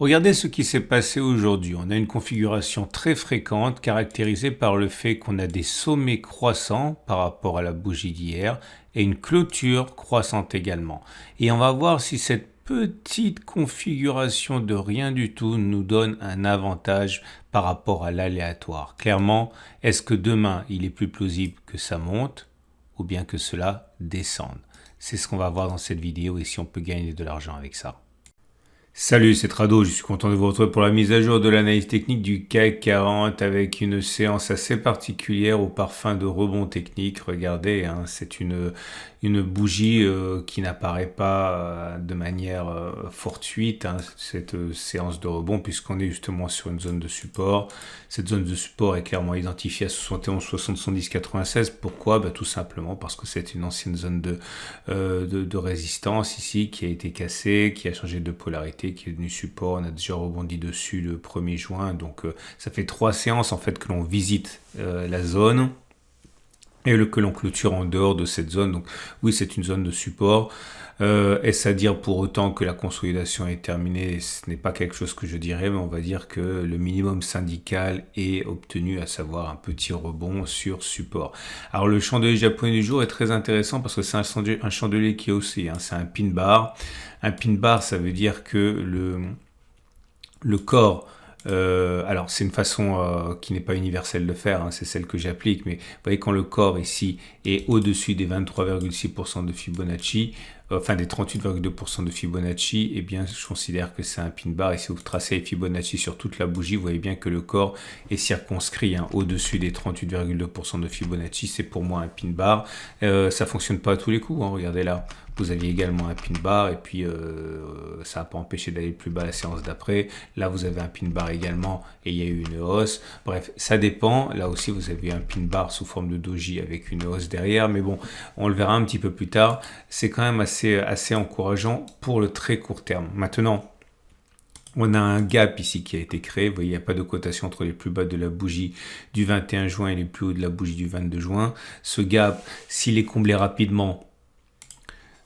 Regardez ce qui s'est passé aujourd'hui. On a une configuration très fréquente caractérisée par le fait qu'on a des sommets croissants par rapport à la bougie d'hier et une clôture croissante également. Et on va voir si cette petite configuration de rien du tout nous donne un avantage par rapport à l'aléatoire. Clairement, est-ce que demain il est plus plausible que ça monte ou bien que cela descende? C'est ce qu'on va voir dans cette vidéo et si on peut gagner de l'argent avec ça. Salut, c'est Trado, je suis content de vous retrouver pour la mise à jour de l'analyse technique du CAC 40 avec une séance assez particulière au parfum de rebond technique. Regardez, hein, c'est une bougie qui n'apparaît pas de manière fortuite, hein, cette séance de rebond, puisqu'on est justement sur une zone de support. Cette zone de support est clairement identifiée à 71, 60, 110, 96. Pourquoi? Tout simplement parce que c'est une ancienne zone de résistance ici qui a été cassée, qui a changé de polarité, qui est devenu support. On a déjà rebondi dessus le 1er juin. Donc ça fait 3 séances en fait que l'on visite la zone et que l'on clôture en dehors de cette zone. Donc oui, c'est une zone de support. Est-ce à dire pour autant que la consolidation est terminée? Ce n'est pas quelque chose que je dirais, mais on va dire que le minimum syndical est obtenu, à savoir un petit rebond sur support. Alors le chandelier japonais du jour est très intéressant parce que c'est un chandelier qui est aussi, hein, c'est un pin bar. Un pin bar, ça veut dire que le corps, alors c'est une façon qui n'est pas universelle de faire, hein, c'est celle que j'applique, mais vous voyez quand le corps ici est au-dessus des 23,6% de Fibonacci, enfin des 38,2% de Fibonacci, eh bien je considère que c'est un pin bar. Et si vous tracez les Fibonacci sur toute la bougie, vous voyez bien que le corps est circonscrit, hein, au-dessus des 38,2% de Fibonacci. C'est pour moi un pin bar. Ça fonctionne pas à tous les coups, hein, regardez là. Vous aviez également un pin bar et puis ça n'a pas empêché d'aller plus bas la séance d'après. Là, vous avez un pin bar également et il y a eu une hausse. Bref, ça dépend. Là aussi, vous avez un pin bar sous forme de doji avec une hausse derrière. Mais bon, on le verra un petit peu plus tard. C'est quand même assez encourageant pour le très court terme. Maintenant, on a un gap ici qui a été créé. Vous voyez, il n'y a pas de cotation entre les plus bas de la bougie du 21 juin et les plus hauts de la bougie du 22 juin. Ce gap, s'il est comblé rapidement,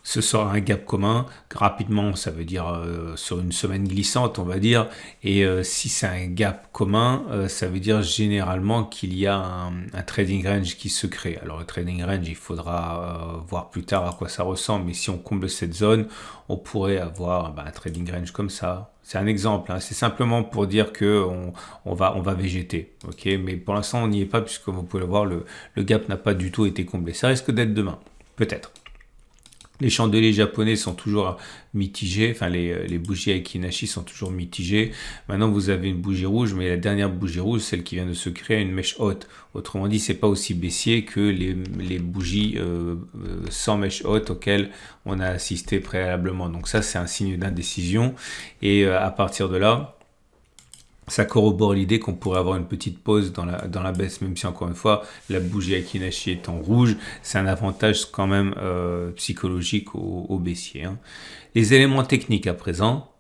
ce sera un gap commun. Rapidement, ça veut dire sur une semaine glissante, on va dire. Et si c'est un gap commun, ça veut dire généralement qu'il y a un trading range qui se crée. Alors le trading range, il faudra voir plus tard à quoi ça ressemble. Mais si on comble cette zone, on pourrait avoir un trading range comme ça. C'est un exemple, hein. C'est simplement pour dire que on va végéter. Okay, mais pour l'instant, on n'y est pas puisque vous pouvez le voir, le gap n'a pas du tout été comblé. Ça risque d'être demain, peut-être. Les chandeliers japonais sont toujours mitigés, enfin les bougies Aiki-Nashi sont toujours mitigées. Maintenant vous avez une bougie rouge, mais la dernière bougie rouge, celle qui vient de se créer, une mèche haute. Autrement dit, c'est pas aussi baissier que les bougies sans mèche haute auxquelles on a assisté préalablement. Donc ça, c'est un signe d'indécision. Et à partir de là, ça corrobore l'idée qu'on pourrait avoir une petite pause dans la baisse, même si encore une fois, la bougie Aiki-Nashi est en rouge, c'est un avantage quand même psychologique au baissier, hein. Les éléments techniques à présent.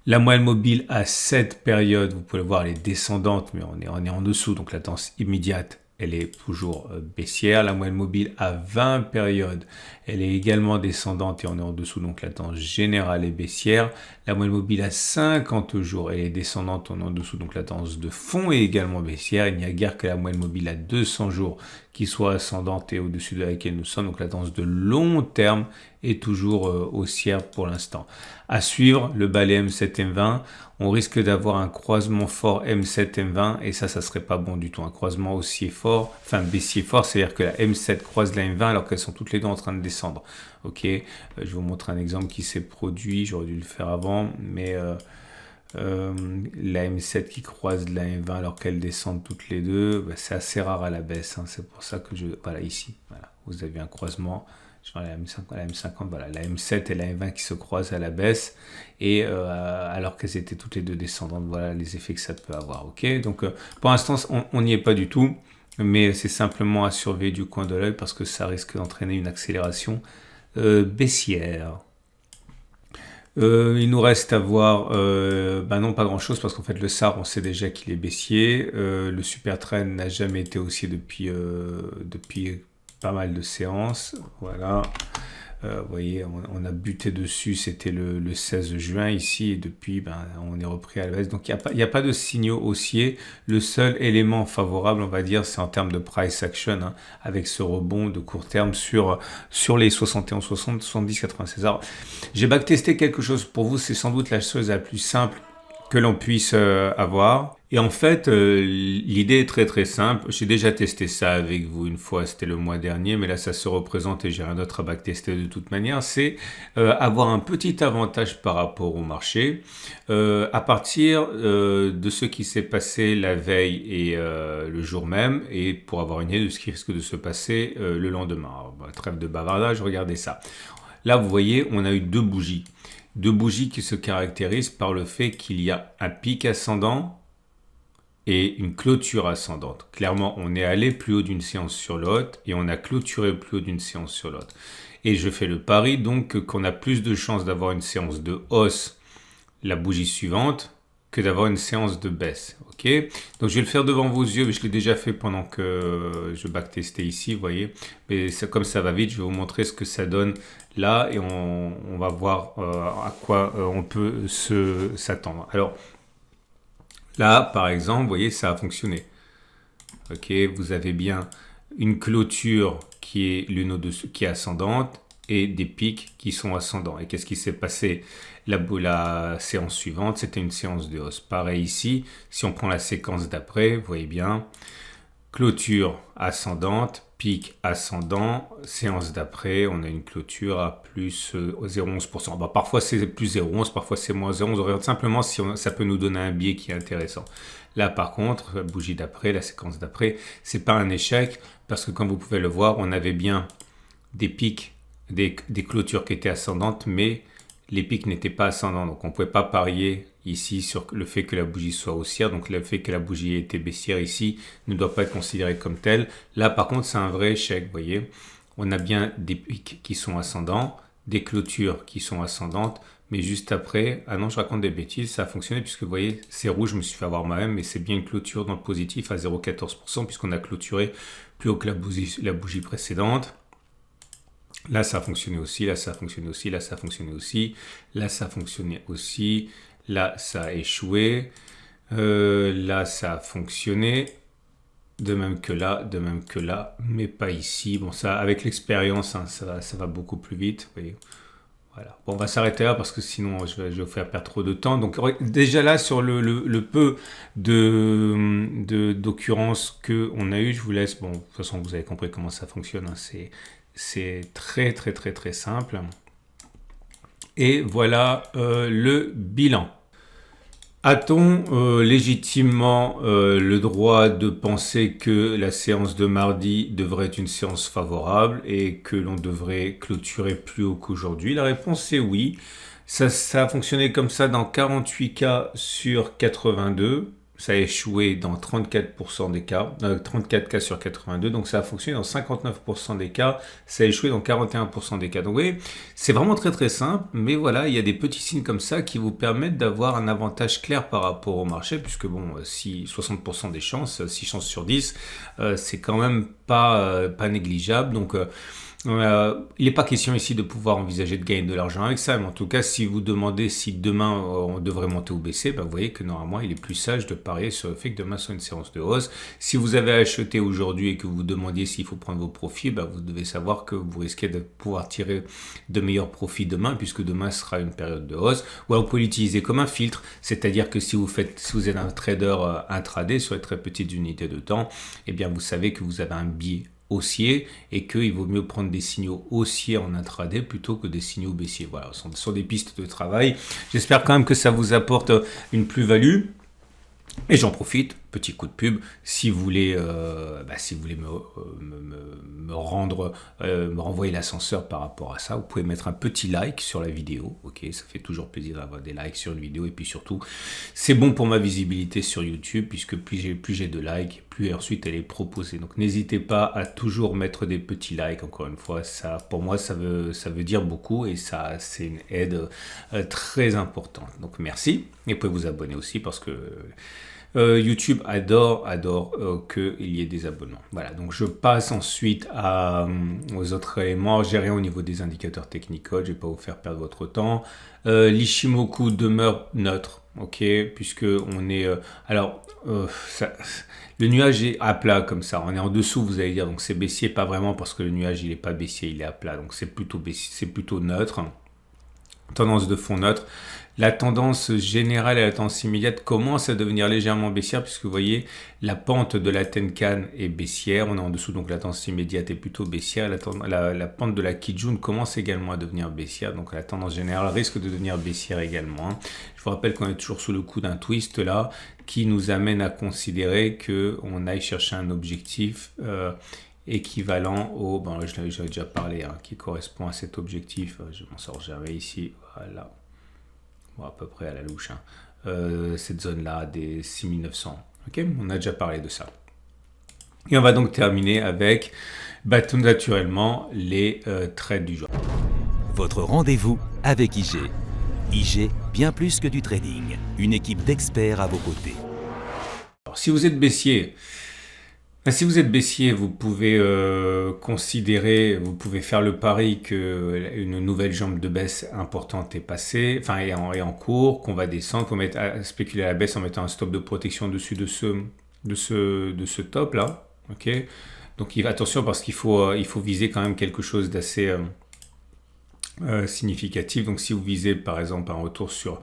La moyenne mobile à 7 périodes, vous pouvez le voir, elle est descendante, mais on est en dessous, donc la tendance immédiate, elle est toujours baissière. La moyenne mobile à 20 périodes, elle est également descendante et on est en dessous, donc la tendance générale est baissière. La moyenne mobile à 50 jours, elle est descendante, on est en dessous, donc la tendance de fond est également baissière. Il n'y a guère que la moyenne mobile à 200 jours qui soit ascendante et au-dessus de laquelle nous sommes, donc la tendance de long terme est toujours haussière pour l'instant. À suivre, le balai M7 M20, on risque d'avoir un croisement fort M7 M20 et ça serait pas bon du tout. Un croisement haussier fort, enfin baissier fort, c'est-à-dire que la M7 croise la M20 alors qu'elles sont toutes les deux en train de descendre. Ok, je vais vous montrer un exemple qui s'est produit, j'aurais dû le faire avant, mais la M7 qui croise la M20 alors qu'elles descendent toutes les deux, c'est assez rare à la baisse, hein. C'est pour ça que voilà, ici, voilà, vous avez un croisement. La M50, voilà, la M7 et la M20 qui se croisent à la baisse et alors qu'elles étaient toutes les deux descendantes, voilà les effets que ça peut avoir. Ok, donc pour l'instant on n'y est pas du tout, mais c'est simplement à surveiller du coin de l'œil parce que ça risque d'entraîner une accélération baissière. Il nous reste à voir, non pas grand chose parce qu'en fait le SAR on sait déjà qu'il est baissier, le super trend n'a jamais été haussier depuis pas mal de séances, voilà. Vous voyez, on a buté dessus, c'était le 16 juin ici, et depuis, on est repris à la baisse. Donc, il n'y a pas de signaux haussiers. Le seul élément favorable, on va dire, c'est en termes de price action, hein, avec ce rebond de court terme sur les 71, 60, 70, 96. Alors, j'ai backtesté quelque chose pour vous, c'est sans doute la chose la plus simple que l'on puisse avoir. Et en fait, l'idée est très très simple. J'ai déjà testé ça avec vous une fois, c'était le mois dernier, mais là ça se représente et j'ai rien d'autre à backtester de toute manière. C'est avoir un petit avantage par rapport au marché à partir de ce qui s'est passé la veille et le jour même, et pour avoir une idée de ce qui risque de se passer le lendemain. Alors, trêve de bavardage, regardez ça. Là, vous voyez, on a eu deux bougies. Deux bougies qui se caractérisent par le fait qu'il y a un pic ascendant et une clôture ascendante. Clairement, on est allé plus haut d'une séance sur l'autre et on a clôturé plus haut d'une séance sur l'autre. Et je fais le pari donc qu'on a plus de chances d'avoir une séance de hausse la bougie suivante que d'avoir une séance de baisse. Ok, donc je vais le faire devant vos yeux, mais je l'ai déjà fait pendant que je backtestais ici, vous voyez. Mais comme ça va vite, je vais vous montrer ce que ça donne là et on va voir à quoi on peut s'attendre. Alors là, par exemple, vous voyez, ça a fonctionné. Ok, vous avez bien une clôture qui est l'une au-dessus, qui est ascendante, et des pics qui sont ascendants. Et qu'est-ce qui s'est passé la séance suivante? C'était une séance de hausse. Pareil ici, si on prend la séquence d'après, vous voyez bien, clôture ascendante, pic ascendant, séance d'après, on a une clôture à plus 0,11%. Parfois c'est plus 0,11, parfois c'est moins 0,11. On regarde simplement si ça peut nous donner un biais qui est intéressant. Là par contre, la bougie d'après, la séquence d'après, c'est pas un échec parce que comme vous pouvez le voir, on avait bien des pics, des clôtures qui étaient ascendantes, mais les pics n'étaient pas ascendants. Donc on ne pouvait pas parier ici sur le fait que la bougie soit haussière. Donc le fait que la bougie ait été baissière ici ne doit pas être considéré comme tel. Là par contre c'est un vrai échec, vous voyez. On a bien des pics qui sont ascendants, des clôtures qui sont ascendantes, mais juste après, ah non je raconte des bêtises, ça a fonctionné puisque vous voyez c'est rouge, je me suis fait avoir moi-même, mais c'est bien une clôture dans le positif à 0,14% puisqu'on a clôturé plus haut que la bougie précédente. Là, ça a fonctionné aussi, là, ça a fonctionné aussi, là, ça a fonctionné aussi, là, ça a fonctionné aussi, là, ça a échoué, là, ça a fonctionné, de même que là, mais pas ici. Bon, ça, avec l'expérience, hein, ça va beaucoup plus vite, vous voyez. Voilà. Bon, on va s'arrêter là parce que sinon, je vais vous faire perdre trop de temps. Donc, déjà là, sur le peu d'occurrences qu'on a eu, je vous laisse. Bon, de toute façon, vous avez compris comment ça fonctionne, hein, c'est très très très très simple. Et voilà le bilan. A-t-on légitimement le droit de penser que la séance de mardi devrait être une séance favorable et que l'on devrait clôturer plus haut qu'aujourd'hui? La réponse est oui. Ça a fonctionné comme ça dans 48 cas sur 82. Ça a échoué dans 34% des cas, 34 cas sur 82, donc ça a fonctionné dans 59% des cas, ça a échoué dans 41% des cas. Donc vous voyez, c'est vraiment très très simple, mais voilà, il y a des petits signes comme ça qui vous permettent d'avoir un avantage clair par rapport au marché, puisque bon, si 60% des chances, 6 chances sur 10, c'est quand même pas négligeable, donc il n'est pas question ici de pouvoir envisager de gagner de l'argent avec ça, mais en tout cas, si vous demandez si demain on devrait monter ou baisser, vous voyez que normalement, il est plus sage de parier sur le fait que demain soit une séance de hausse. Si vous avez acheté aujourd'hui et que vous vous demandiez s'il faut prendre vos profits, vous devez savoir que vous risquez de pouvoir tirer de meilleurs profits demain, puisque demain sera une période de hausse. Ou alors vous pouvez l'utiliser comme un filtre, c'est-à-dire que si vous êtes un trader intraday sur les très petites unités de temps, eh bien vous savez que vous avez un biais haussier et qu'il vaut mieux prendre des signaux haussiers en intraday plutôt que des signaux baissiers. Voilà, ce sont des pistes de travail. J'espère quand même que ça vous apporte une plus-value. Et j'en profite, petit coup de pub, si vous voulez, me renvoyer l'ascenseur par rapport à ça, vous pouvez mettre un petit like sur la vidéo, ok, ça fait toujours plaisir d'avoir des likes sur une vidéo, et puis surtout, c'est bon pour ma visibilité sur YouTube, puisque plus j'ai de likes, plus ensuite elle est proposée. Donc n'hésitez pas à toujours mettre des petits likes, encore une fois, ça, pour moi, ça veut dire beaucoup, et ça, c'est une aide très importante. Donc merci, et vous pouvez vous abonner aussi, parce que YouTube adore qu'il y ait des abonnements. Voilà, donc je passe ensuite aux autres éléments. J'ai rien au niveau des indicateurs techniques, je vais pas vous faire perdre votre temps. L'Ishimoku demeure neutre, ok, puisque on est... le nuage est à plat comme ça, on est en dessous, vous allez dire, donc c'est baissier, pas vraiment parce que le nuage il est pas baissier, il est à plat, donc c'est plutôt baissier, c'est plutôt neutre. Tendance de fond neutre. La tendance générale et la tendance immédiate commence à devenir légèrement baissière puisque vous voyez la pente de la Tenkan est baissière, on est en dessous donc la tendance immédiate est plutôt baissière, la pente de la Kijun commence également à devenir baissière, donc la tendance générale risque de devenir baissière également. Je vous rappelle qu'on est toujours sous le coup d'un twist là qui nous amène à considérer qu'on aille chercher un objectif équivalent au, bon là j'avais déjà parlé, qui correspond à cet objectif, je m'en sors jamais ici, voilà, bon, à peu près à la louche, cette zone là des 6900, ok, on a déjà parlé de ça. Et on va donc terminer avec tout naturellement les trades du jour. Votre rendez-vous avec IG. IG, bien plus que du trading, une équipe d'experts à vos côtés. Alors, si vous êtes baissier, vous pouvez considérer, vous pouvez faire le pari qu'une nouvelle jambe de baisse importante est passée, enfin est en cours, qu'on va descendre, qu'on va spéculer à la baisse en mettant un stop de protection dessus de ce top là, ok. Donc attention parce qu'il faut viser quand même quelque chose d'assez significatif. Donc si vous visez par exemple un retour sur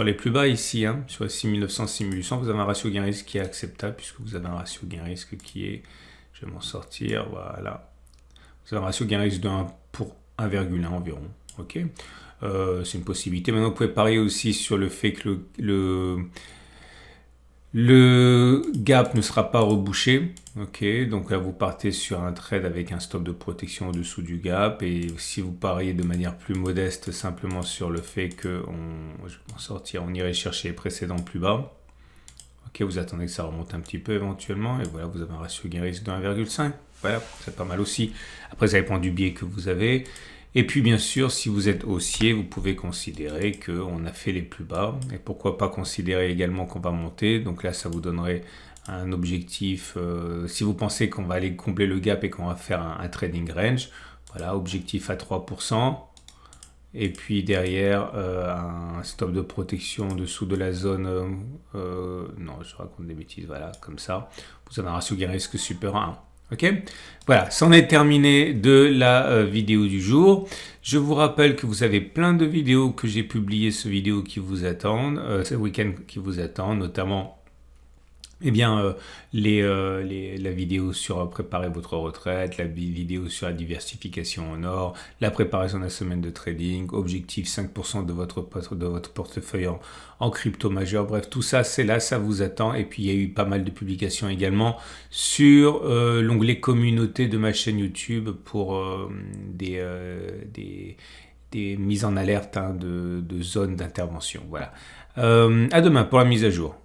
les plus bas ici, sur les 6900, 6800, vous avez un ratio gain-risque qui est acceptable puisque vous avez un ratio gain-risque qui est, je vais m'en sortir, voilà, vous avez un ratio gain-risque de 1 pour 1,1 environ, ok. C'est une possibilité. Maintenant vous pouvez parier aussi sur le fait que le gap ne sera pas rebouché, ok, donc là vous partez sur un trade avec un stop de protection en dessous du gap, et si vous pariez de manière plus modeste simplement sur le fait que, je vais m'en sortir, on irait chercher les précédents plus bas, ok, vous attendez que ça remonte un petit peu éventuellement, et voilà, vous avez un ratio gain-risque de 1,5, voilà, c'est pas mal aussi. Après ça dépend du biais que vous avez. Et puis bien sûr, si vous êtes haussier, vous pouvez considérer qu'on a fait les plus bas. Et pourquoi pas considérer également qu'on va monter. Donc là, ça vous donnerait un objectif. Si vous pensez qu'on va aller combler le gap et qu'on va faire un trading range, voilà, objectif à 3%. Et puis derrière, un stop de protection en dessous de la zone... non, je raconte des bêtises, voilà, comme ça. Vous avez un ratio gain-risque supérieur à 1. Ok, voilà, c'en est terminé de la vidéo du jour. Je vous rappelle que vous avez plein de vidéos que j'ai publiées, ce week-end qui vous attendent, notamment la vidéo sur préparer votre retraite, la vidéo sur la diversification en or, la préparation de la semaine de trading, objectif 5% de votre portefeuille en crypto majeur. Bref, tout ça, c'est là, ça vous attend. Et puis, il y a eu pas mal de publications également sur l'onglet communauté de ma chaîne YouTube pour des mises en alerte de zones d'intervention. Voilà. À demain pour la mise à jour.